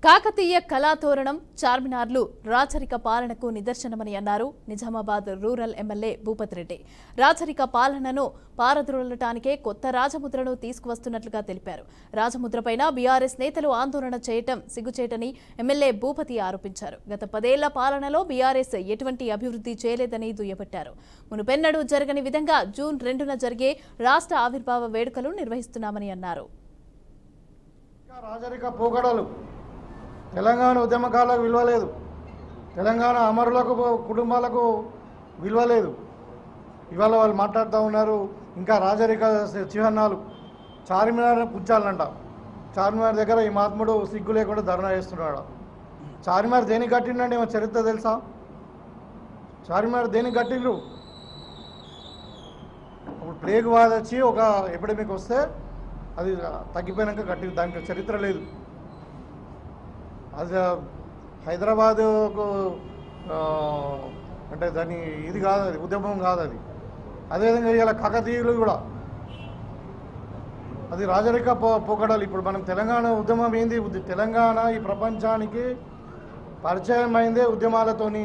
కాకతీయ కళాతోరణం చార్మినార్లు రాచరిక పాలనకు నిదర్శనమని అన్నారు నిజామాబాద్ రూరల్ ఎమ్మెల్యే భూపతి రెడ్డి. రాచరిక పాలనను పారద్రోలటానికే కొత్త రాజముద్రను తీసుకువస్తున్నట్లుగా తెలిపారు. రాజముద్రపైన బీఆర్ఎస్ నేతలు ఆందోళన చేయటం సిగ్గుచేటని ఎమ్మెల్యే భూపతి ఆరోపించారు. గత 10 ఏళ్ల పాలనలో బీఆర్ఎస్ ఎటువంటి అభివృద్ధి చేయలేదని దుయ్యబట్టారు. మునుపెన్నడూ జరగని విధంగా జూన్ 2న జరిగే రాష్ట్ర ఆవిర్భావ వేడుకలు నిర్వహిస్తున్నామని అన్నారు. తెలంగాణ ఉద్యమకాలకు విలువ లేదు, తెలంగాణ అమరులకు కుటుంబాలకు విలువ లేదు. ఇవాళ వాళ్ళు మాట్లాడుతూ ఉన్నారు. ఇంకా రాజరిక చిహ్నాలు చార్మినార్ పుచ్చాలంట. చార్మినార్ దగ్గర ఈ మహాత్ముడు సిగ్గు లేకుండా ధర్నా చేస్తున్నాడు. చార్మినార్ దేనికి కట్టిండండి? ఏమో చరిత్ర తెలుసా? చార్మినార్ దేనికి కట్టిండ్రు? ఇప్పుడు ప్లేగ్ వ్యాధి వచ్చి ఒక ఎపిడమిక్ వస్తే అది తగ్గిపోయాక కట్టి, దానికి చరిత్ర లేదు. అది హైదరాబాదుకు అంటే దాని ఇది కాదు, అది ఉద్యమం కాదు. అది అదేవిధంగా ఇలా కాకతీయులు కూడా అది రాజరిక పోకడాలు. ఇప్పుడు మనం తెలంగాణ ఉద్యమం ఏంది? తెలంగాణ ఈ ప్రపంచానికి పరిచయం అయిందే ఉద్యమాలతోని.